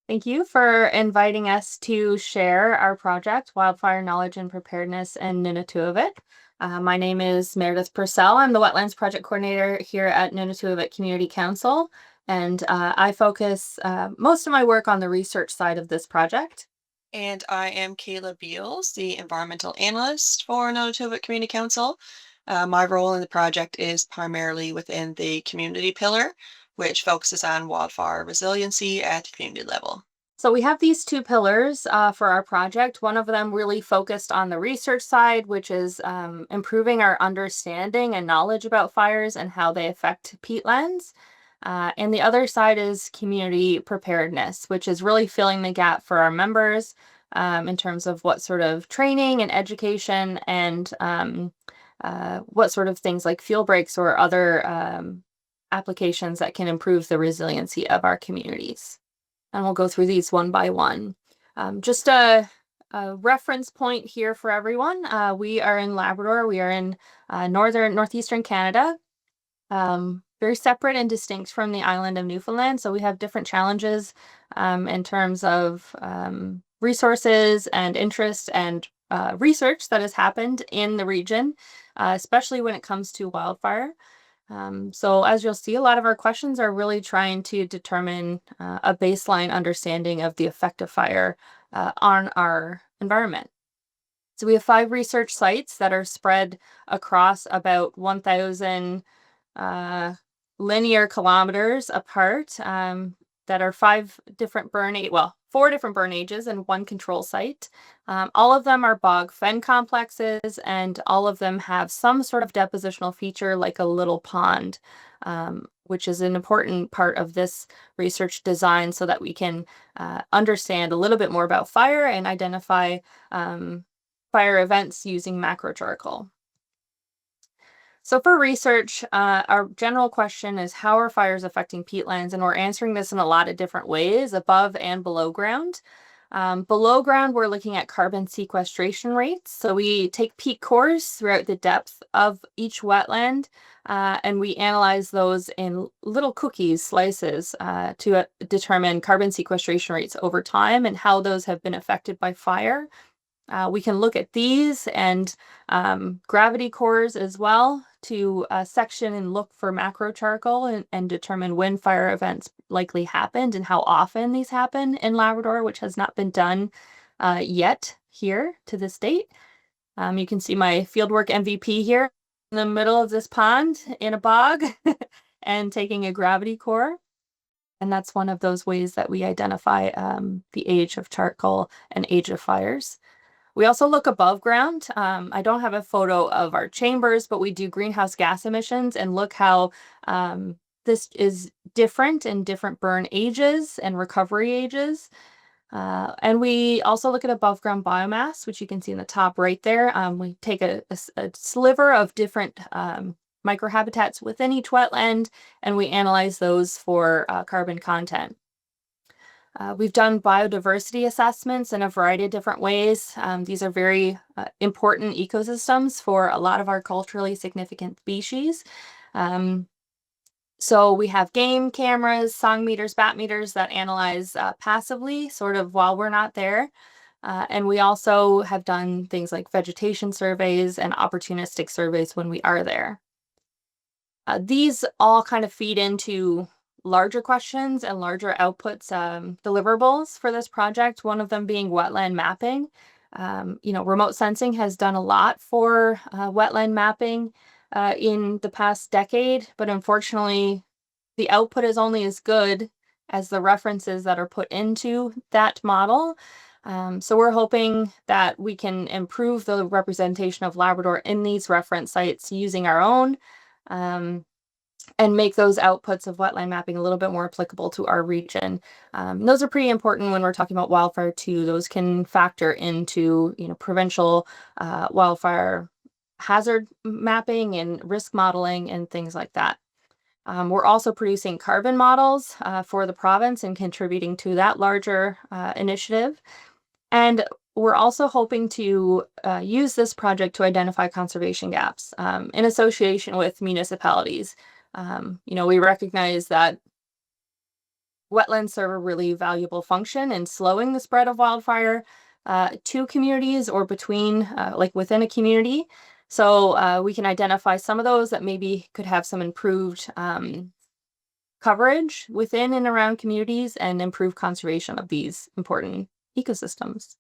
Thank you for inviting us to share our project, Wildfire Knowledge and Preparedness in NunatuKavut. My name is Meredith Purcell. I'm the Wetlands Project Coordinator here at NunatuKavut Community Council, and I focus most of my work on the research side of this project. And I am Kayla Beals, the Environmental Analyst for NunatuKavut Community Council. My role in the project is primarily within the community pillar, which focuses on wildfire resiliency at the community level. So we have these two pillars for our project. One of them really focused on the research side, which is improving our understanding and knowledge about fires and how they affect peatlands. And the other side is community preparedness, which is really filling the gap for our members in terms of what sort of training and education and what sort of things like fuel breaks or other applications that can improve the resiliency of our communities. And we'll go through these one by one. Just a reference point here for everyone. We are in Labrador. We are in northeastern Canada, very separate and distinct from the island of Newfoundland. So we have different challenges in terms of resources and interest and research that has happened in the region, especially when it comes to wildfire. So as you'll see, a lot of our questions are really trying to determine a baseline understanding of the effect of fire on our environment. So we have 5 research sites that are spread across about 1,000 linear kilometers apart that are 4 different burn ages and 1 control site. All of them are bog fen complexes, and all of them have some sort of depositional feature like a little pond, which is an important part of this research design so that we can understand a little bit more about fire and identify fire events using macro charcoal. So for research, our general question is, how are fires affecting peatlands? And we're answering this in a lot of different ways, above and below ground. Below ground, we're looking at carbon sequestration rates. So we take peat cores throughout the depth of each wetland, and we analyze those in little cookies, slices, to determine carbon sequestration rates over time and how those have been affected by fire. We can look at these and gravity cores as well to section and look for macro charcoal and determine when fire events likely happened and how often these happen in Labrador, which has not been done yet here to this date. You can see my fieldwork MVP here in the middle of this pond in a bog and taking a gravity core. And that's one of those ways that we identify the age of charcoal and age of fires. We also look above ground. I don't have a photo of our chambers, but we do greenhouse gas emissions and look how this is different in different burn ages and recovery ages. And we also look at above ground biomass, which you can see in the top right there. We take a sliver of different microhabitats within each wetland, and we analyze those for carbon content. We've done biodiversity assessments in a variety of different ways. These are very important ecosystems for a lot of our culturally significant species. So we have game cameras, song meters, bat meters that analyze passively, sort of while we're not there. And we also have done things like vegetation surveys and opportunistic surveys when we are there. These all kind of feed into larger questions and larger outputs, deliverables for this project, one of them being wetland mapping. Remote sensing has done a lot for wetland mapping in the past decade, but unfortunately, the output is only as good as the references that are put into that model. So we're hoping that we can improve the representation of Labrador in these reference sites using our own, and make those outputs of wetland mapping a little bit more applicable to our region. Those are pretty important when we're talking about wildfire too. Those can factor into, provincial wildfire hazard mapping and risk modeling and things like that. We're also producing carbon models for the province and contributing to that larger initiative. And we're also hoping to use this project to identify conservation gaps in association with municipalities. We recognize that wetlands serve a really valuable function in slowing the spread of wildfire to communities or between, like within a community. So we can identify some of those that maybe could have some improved coverage within and around communities and improve conservation of these important ecosystems.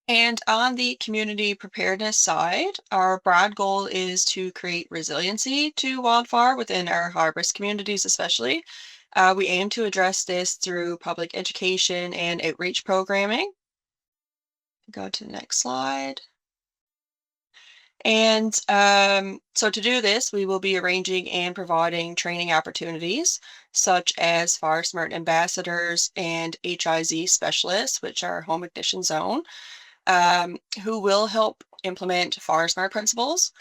And on the community preparedness side, our broad goal is to create resiliency to wildfire within our high-risk communities, especially. We aim to address this through public education and outreach programming. Go to the next slide. And so to do this, we will be arranging and providing training opportunities, such as Fire Smart ambassadors and HIZ specialists, which are home ignition zone, who will help implement Fire Smart principles.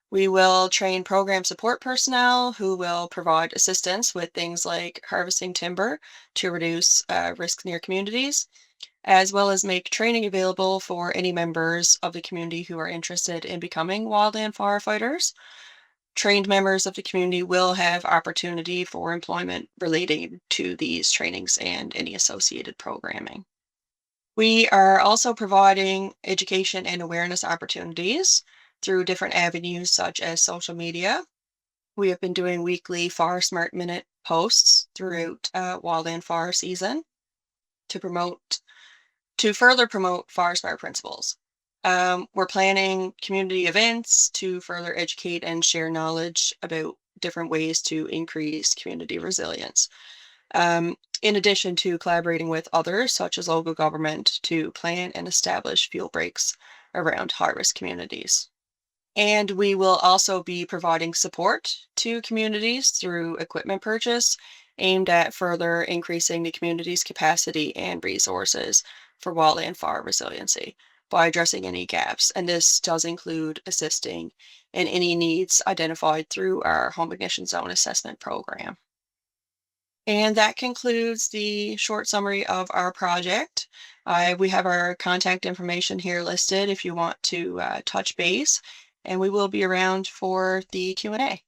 We will train program support personnel who will provide assistance with things like harvesting timber to reduce risk near communities, as well as make training available for any members of the community who are interested in becoming wildland firefighters. Trained members of the community will have opportunity for employment relating to these trainings and any associated programming. We are also providing education and awareness opportunities through different avenues such as social media. We have been doing weekly Fire Smart Minute posts throughout wildland fire season to further promote Fire Smart principles. We're planning community events to further educate and share knowledge about different ways to increase community resilience. In addition to collaborating with others, such as local government, to plan and establish fuel breaks around high-risk communities. And we will also be providing support to communities through equipment purchase aimed at further increasing the community's capacity and resources for wildland fire resiliency by addressing any gaps. And this does include assisting in any needs identified through our home ignition zone assessment program. And that concludes the short summary of our project. We have our contact information here listed if you want to touch base, and we will be around for the Q&A.